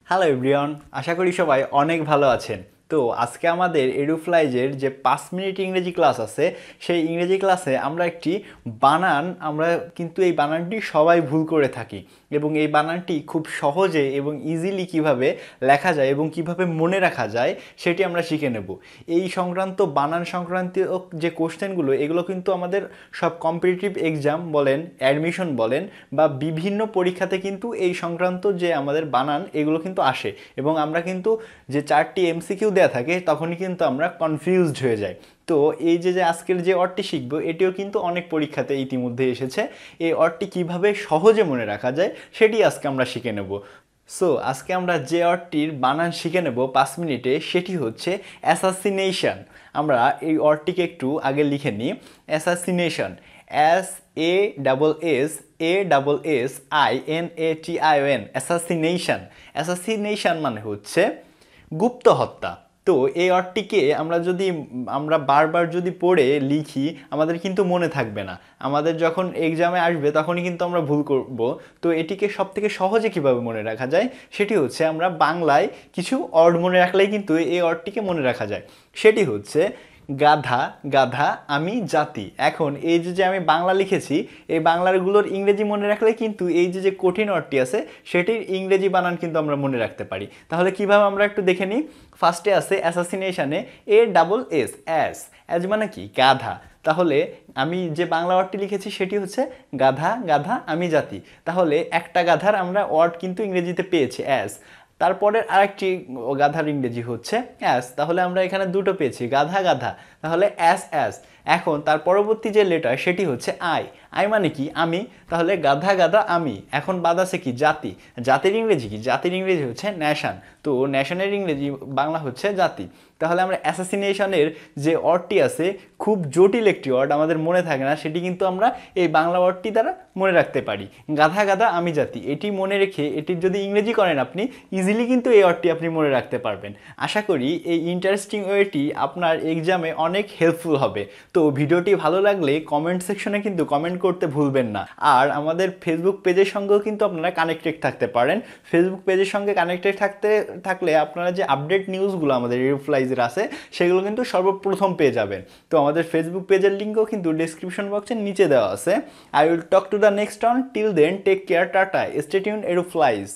Hello everyone, আশা করি সবাই অনেক ভালো আছেন। তো আজকে আমাদের এডুফ্লাইজের যে 5 মিনিট ইংরেজি ক্লাস আছে, সেই ইংরেজি ক্লাসে আমরা একটি বানান, আমরা কিন্তু এই বানানটি সবাই ভুল করে থাকি এবং এই বানানটি খুব সহজে এবং ইজিলি কিভাবে লেখা যায় এবং কিভাবে মনে রাখা যায় সেটি আমরা শিখে নেব। এই সংক্রান্ত বানান সংক্রান্ত যে কোশ্চেনগুলো, এগুলো কিন্তু আমাদের সব কম্পিটিটিভ এক্সাম বলেন, অ্যাডমিশন বলেন বা বিভিন্ন পরীক্ষাতে কিন্তু এই সংক্রান্ত যে আমাদের বানান এগুলো কিন্তু আসে এবং আমরা কিন্তু যে 4টি এমসিকিউ দেয়া থাকে তখনই কিন্তু আমরা কনফিউজড হয়ে যাই। তো এই যে আজকের যে অর্থটি শিখবো এটিও কিন্তু অনেক পরীক্ষাতে ইতিমধ্যে এসেছে। এই অর্থটি কিভাবে সহজে মনে রাখা যায় সেটি আজকে আমরা শিখে নেব। সো আজকে আমরা যে অর্থটির বানান শিখে নেব 5 মিনিটে, সেটি হচ্ছে অ্যাসাসিনেশন। আমরা এই অর্থটিকে একটু আগে লিখে নিই। Assassination, SASSINATION, assassination. অ্যাসাসিনেশন মানে হচ্ছে গুপ্ত হত্যা। তো এই অর্থটিকে আমরা বারবার যদি পড়ে লিখি আমাদের কিন্তু মনে থাকবে না, আমাদের যখন এক্সামে আসবে তখনই কিন্তু আমরা ভুল করব। তো এটিকে সবথেকে সহজে কিভাবে মনে রাখা যায় সেটি হচ্ছে আমরা বাংলায় কিছু অর্ড মনে রাখলেই কিন্তু এই অর্থটিকে মনে রাখা যায়। সেটি হচ্ছে গাধা, গাধা আমি জাতি। এখন এই যে আমি বাংলা লিখেছি, এই বাংলাগুলোর ইংরেজি মনে রাখলে কিন্তু এই যে কঠিন অর্থটি আছে সেটির ইংরেজি বানান কিন্তু আমরা মনে রাখতে পারি। তাহলে কিভাবে আমরা একটু দেখে নিই। ফার্স্টে আছে অ্যাসাসিনেশনে ASS, অ্যাজ মানে কি গাধা। তাহলে আমি যে বাংলা ওয়ার্ডটি লিখেছি সেটি হচ্ছে গাধা, গাধা আমি জাতি। তাহলে একটা গাধার আমরা ওয়ার্ড কিন্তু ইংরেজিতে পেয়েছি অ্যাজ। তারপরের আরেকটি গাধার ইংরেজি হচ্ছে অ্যাস। তাহলে আমরা এখানে দুটো পেয়েছি, গাধা গাধা, তাহলে অ্যাস অ্যাস। এখন তার পরবর্তী যে লেটার সেটি হচ্ছে আই। আই মানে কি আমি, তাহলে গাধা গাধা আমি। এখন বাদ আছে কি জাতি। জাতির ইংরেজি কি? জাতির ইংরেজি হচ্ছে ন্যাশন। তো ন্যাশনের ইংরেজি বাংলা হচ্ছে জাতি। তাহলে আমরা অ্যাসাসিনেশনের যে ওয়ার্ডটি আছে, খুব জটিল একটি ওয়ার্ড, আমাদের মনে থাকে না, সেটি কিন্তু আমরা এই বাংলা ওয়ার্ডটি দ্বারা মনে রাখতে পারি। গাধা গাধা আমি জাতি, এটি মনে রেখে এটির যদি ইংরেজি করেন আপনি ইজিলি কিন্তু এই ওয়ার্ডটি আপনি মনে রাখতে পারবেন। আশা করি এই ইন্টারেস্টিং ওয়েটি আপনার এক্সামে অনেক হেল্পফুল হবে। তো ভিডিওটি ভালো লাগলে কমেন্ট সেকশনে কিন্তু কমেন্ট করতে ভুলবেন না। আর আমাদের ফেসবুক পেজের সঙ্গেও কিন্তু আপনারা কানেক্টেড থাকতে পারেন। ফেসবুক পেজের সঙ্গে কানেক্টেড থাকলে আপনারা যে আপডেট নিউজগুলো আমাদের এডুফ্লাইজের আছে সেগুলো কিন্তু সর্বপ্রথম পেয়ে যাবেন। তো আমাদের ফেসবুক পেজের লিঙ্কও কিন্তু ডেসক্রিপশন বক্সের নিচে দেওয়া আছে। I will talk to the next on, till then take care, টাটা, স্টে টিউনড, এডুফ্লাইজ।